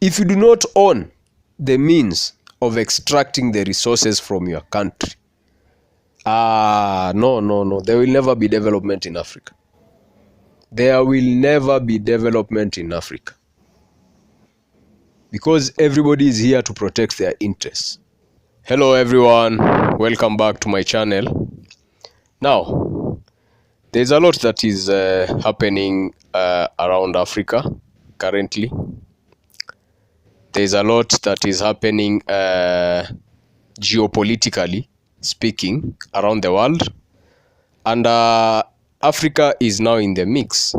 If you do not own the means of extracting the resources from your country, no, there will never be development in Africa. There will never be development in Africa. Because everybody is here to protect their interests. Hello everyone, welcome back to my channel. Now, there's a lot that is happening around Africa currently. There's a lot that is happening geopolitically speaking around the world. And Africa is now in the mix.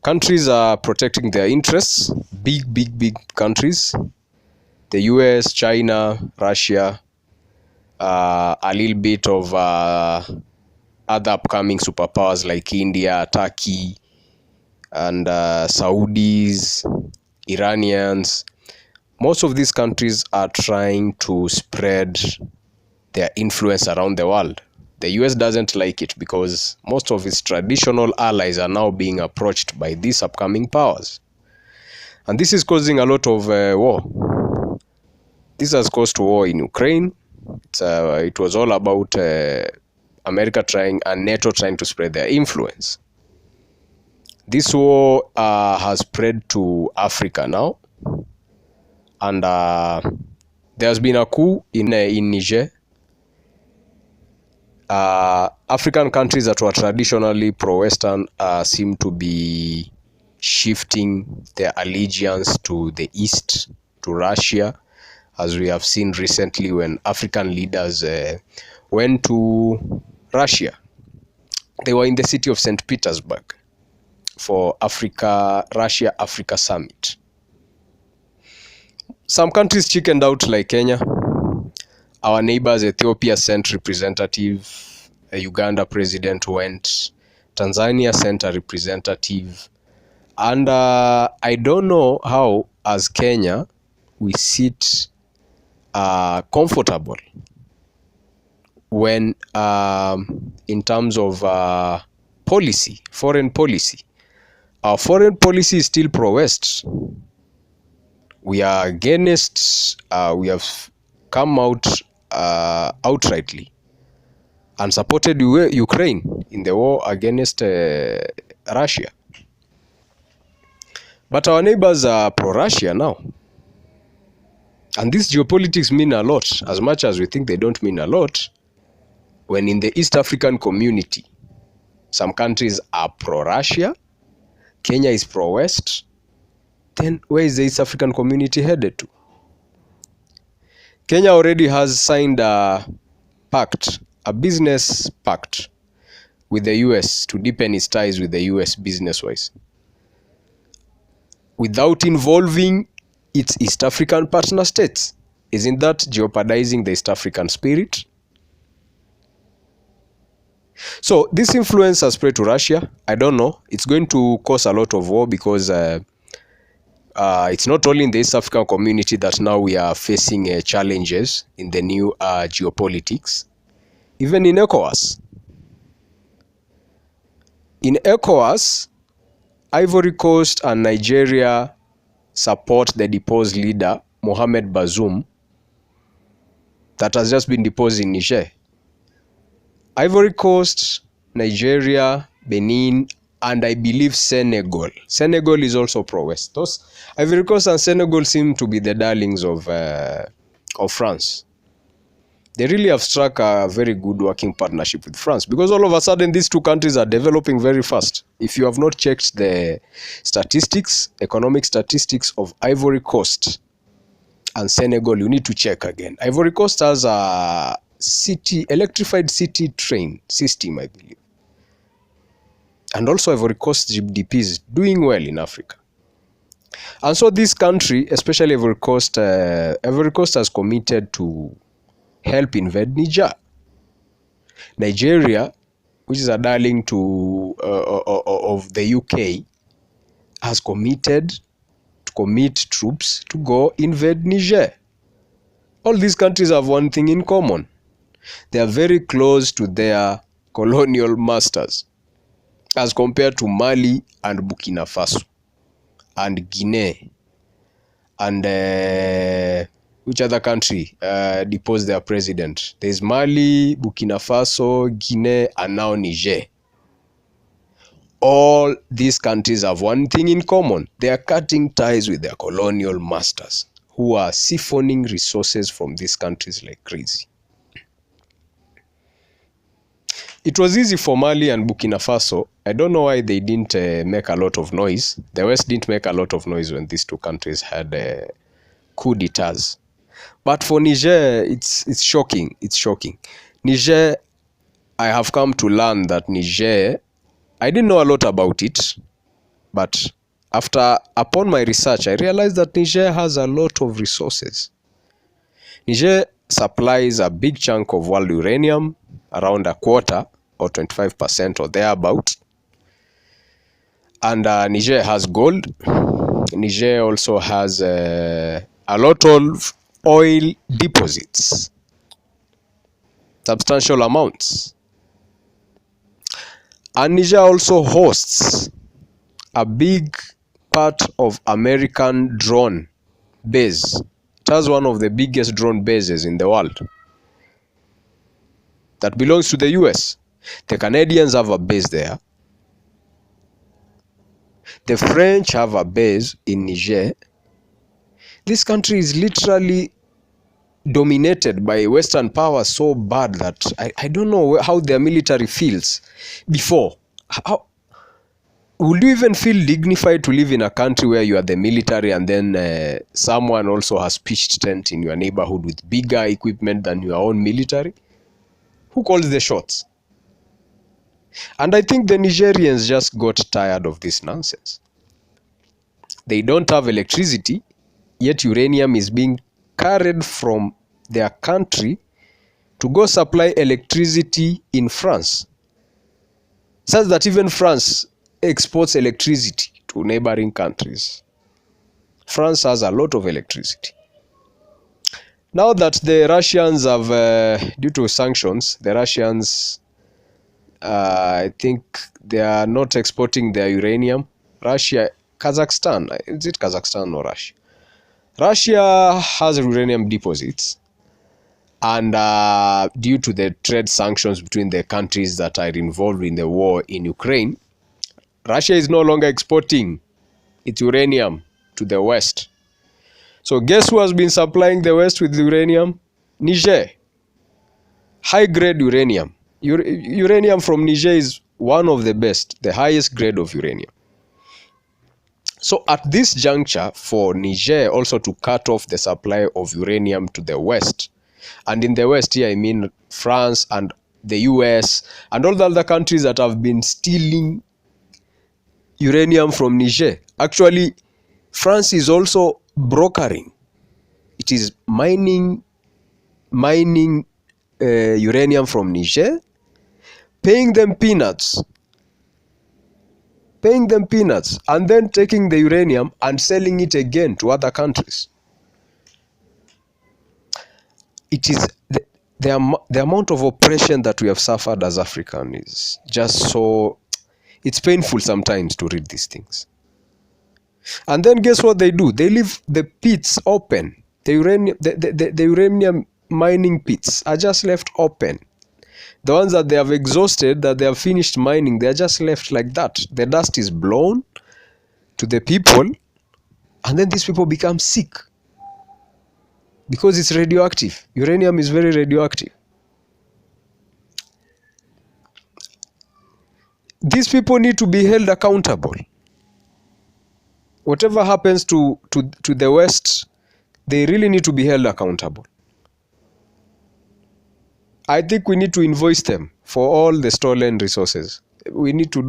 Countries are protecting their interests, big countries. The US, China, Russia, a little bit of other upcoming superpowers like India, Turkey, and Saudis, Iranians. Most of these countries are trying to spread their influence around the world. The US doesn't like it because most of its traditional allies are now being approached by these upcoming powers. And this is causing a lot of war. This has caused war in Ukraine. It was all about America trying and NATO trying to spread their influence. This war has spread to Africa now. And there has been a coup in Niger. African countries that were traditionally pro-Western seem to be shifting their allegiance to the East, to Russia, as we have seen recently when African leaders went to Russia. They were in the city of St. Petersburg for Russia-Africa Summit. Some countries chickened out like Kenya. Our neighbors, Ethiopia sent representative, a Uganda president went, Tanzania sent a representative, and I don't know how, as Kenya, we sit comfortable when, in terms of policy, foreign policy. Our foreign policy is still pro-West. We are against, we have come out outrightly and supported Ukraine in the war against Russia. But our neighbors are pro-Russia now. And these geopolitics mean a lot, as much as we think they don't mean a lot. When in the East African community, some countries are pro-Russia, Kenya is pro-West, then where is the East African community headed to? Kenya already has signed a pact, a business pact with the US to deepen its ties with the US business-wise, without involving its East African partner states. Isn't that jeopardizing the East African spirit? So this influence has spread to Russia. I don't know. It's going to cause a lot of war because it's not only in the East African community that now we are facing challenges in the new geopolitics. Even in ECOWAS. In ECOWAS, Ivory Coast and Nigeria support the deposed leader, Mohamed Bazoum, that has just been deposed in Niger. Ivory Coast, Nigeria, Benin, and I believe Senegal. Senegal is also pro-West. Those Ivory Coast and Senegal seem to be the darlings of France. They really have struck a very good working partnership with France because all of a sudden these two countries are developing very fast. If you have not checked the statistics, economic statistics of Ivory Coast and Senegal, you need to check again. Ivory Coast has a electrified city train system, I believe. And also Ivory Coast GDP is doing well in Africa. And so this country, especially Ivory Coast has committed to help invade Niger. Nigeria, which is a darling of the UK, has committed to commit troops to go invade Niger. All these countries have one thing in common. They are very close to their colonial masters, as compared to Mali and Burkina Faso and Guinea and which other country deposed their president? There's Mali, Burkina Faso, Guinea, and now Niger. All these countries have one thing in common. They are cutting ties with their colonial masters, who are siphoning resources from these countries like crazy. It was easy for Mali and Burkina Faso. I don't know why they didn't make a lot of noise. The West didn't make a lot of noise when these two countries had coup d'etats. But for Niger, it's shocking. It's shocking. Niger, I have come to learn that Niger, I didn't know a lot about it, but upon my research, I realized that Niger has a lot of resources. Niger supplies a big chunk of world uranium, around a quarter or 25% or thereabout. And Niger has gold. Niger also has a lot of oil deposits, substantial amounts. And Niger also hosts a big part of American drone base. It has one of the biggest drone bases in the world that belongs to the US. The Canadians have a base there. The French have a base in Niger. This country is literally dominated by Western power so bad that I don't know how their military feels before. How would you even feel dignified to live in a country where you are the military and then someone also has pitched tent in your neighborhood with bigger equipment than your own military? Who calls the shots? And I think the Nigerians just got tired of this nonsense. They don't have electricity, yet uranium is being carried from their country to go supply electricity in France, such that even France exports electricity to neighboring countries. France has a lot of electricity. Now that the Russians have, due to sanctions, the Russians, I think they are not exporting their uranium. Kazakhstan, is it Kazakhstan or Russia? Russia has uranium deposits, and due to the trade sanctions between the countries that are involved in the war in Ukraine, Russia is no longer exporting its uranium to the West. So guess who has been supplying the West with uranium? Niger. High-grade uranium. Uranium from Niger is one of the best, the highest grade of uranium. So at this juncture, for Niger also to cut off the supply of uranium to the West, and in the West here I mean France and the US and all the other countries that have been stealing uranium from Niger. Actually, France is also brokering. It is mining uranium from Niger, paying them peanuts, and then taking the uranium and selling it again to other countries. It is the amount of oppression that we have suffered as Africans is just so, it's painful sometimes to read these things. And then guess what they do? They leave the pits open. The uranium mining pits are just left open. The ones that they have exhausted, that they have finished mining, they are just left like that. The dust is blown to the people, and then these people become sick because it's radioactive. Uranium is very radioactive. These people need to be held accountable. Whatever happens to the West, they really need to be held accountable. I think we need to invoice them for all the stolen resources. We need to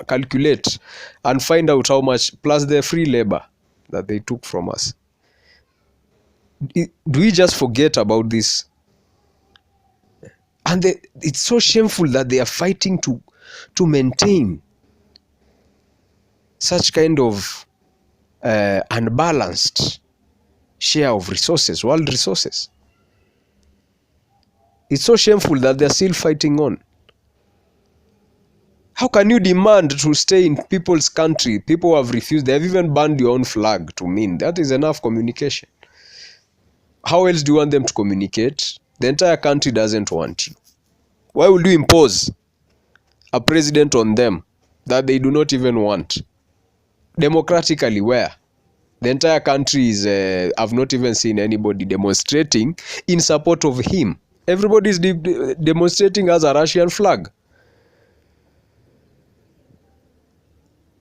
calculate and find out how much, plus the free labor that they took from us. Do we just forget about this? And it's so shameful that they are fighting to maintain such kind of unbalanced share of resources, world resources. It's so shameful that they're still fighting on. How can you demand to stay in people's country? People have refused. They have even banned your own flag to mean. That is enough communication. How else do you want them to communicate? The entire country doesn't want you. Why would you impose a president on them that they do not even want? Democratically, where? The entire country is, I've not even seen anybody demonstrating in support of him. Everybody is demonstrating as a Russian flag.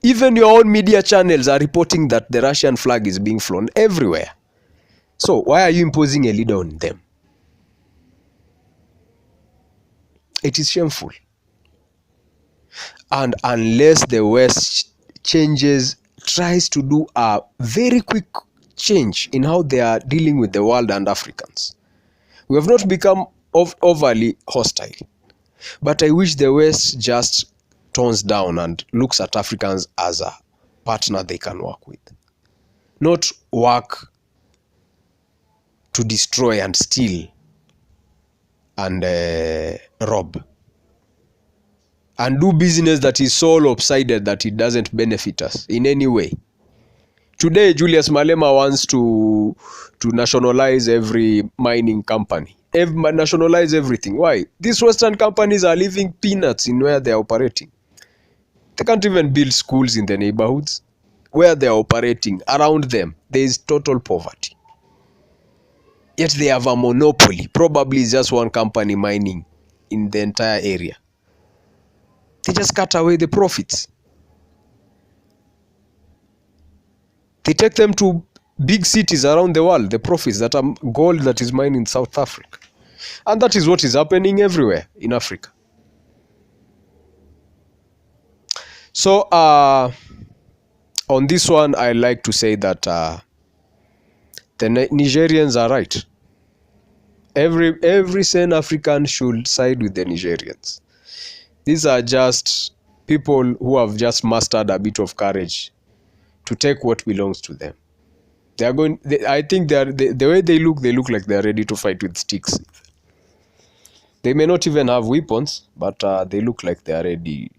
Even your own media channels are reporting that the Russian flag is being flown everywhere. So why are you imposing a leader on them? It is shameful. And unless the West tries to do a very quick change in how they are dealing with the world and Africans, we have not become overly hostile. But I wish the West just tones down and looks at Africans as a partner they can work with. Not work to destroy and steal and rob. And do business that is so lopsided that it doesn't benefit us in any way. Today, Julius Malema wants to nationalize every mining company. Nationalize everything. Why? These Western companies are leaving peanuts in where they are operating. They can't even build schools in the neighborhoods. Where they are operating, around them, there is total poverty. Yet they have a monopoly. Probably it's just one company mining in the entire area. They just cut away the profits. They take them to big cities around the world, the profits that are gold that is mined in South Africa. And that is what is happening everywhere in Africa. So, on this one, I like to say that the Nigerians are right. Every sane African should side with the Nigerians. These are just people who have just mastered a bit of courage to take what belongs to them. They are going. I think the way they look like they are ready to fight with sticks. They may not even have weapons, but they look like they are ready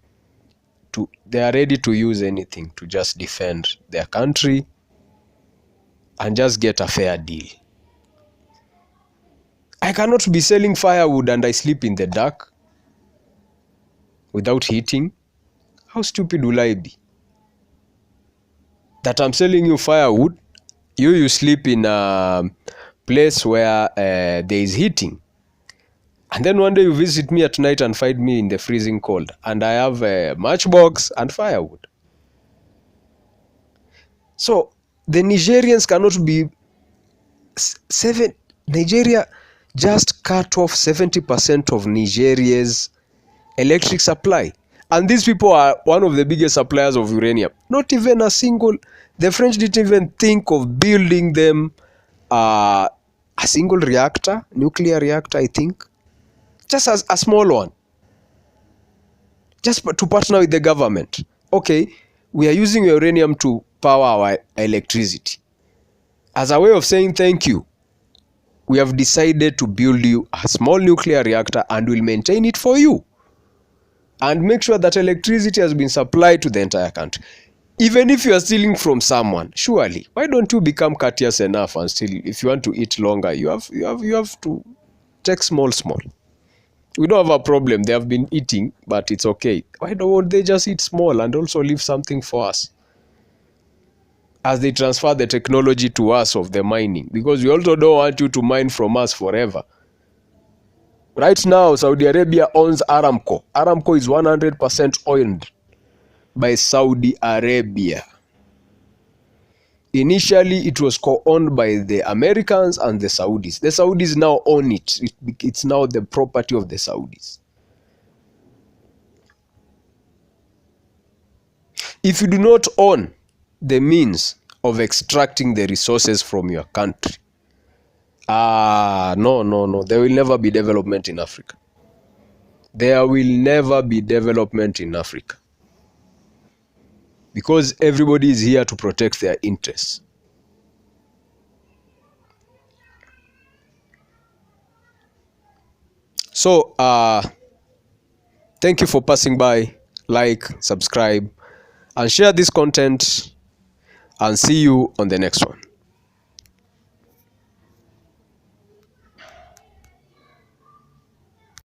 to use anything to just defend their country and just get a fair deal. I cannot be selling firewood and I sleep in the dark without heating. How stupid will I be? That I'm selling you firewood, you sleep in a place where there is heating. And then one day you visit me at night and find me in the freezing cold. And I have a matchbox and firewood. So the Nigerians cannot be Nigeria just cut off 70% of Nigeria's electric supply. And these people are one of the biggest suppliers of uranium. Not even a single, the French didn't even think of building them a single reactor, nuclear reactor, I think. Just as a small one. Just to partner with the government. Okay, we are using uranium to power our electricity. As a way of saying thank you, we have decided to build you a small nuclear reactor and will maintain it for you. And make sure that electricity has been supplied to the entire country. Even if you are stealing from someone, surely, why don't you become courteous enough and still, if you want to eat longer, you have to take small. We don't have a problem. They have been eating, but it's okay. Why don't they just eat small and also leave something for us? As they transfer the technology to us of the mining. Because we also don't want you to mine from us forever. Right now, Saudi Arabia owns Aramco. Aramco is 100% owned by Saudi Arabia. Initially, it was co-owned by the Americans and the Saudis. The Saudis now own it. It's now the property of the Saudis. If you do not own the means of extracting the resources from your country, no. There will never be development in Africa. There will never be development in Africa. Because everybody is here to protect their interests. So, thank you for passing by. like, subscribe, and share this content, and see you on the next one.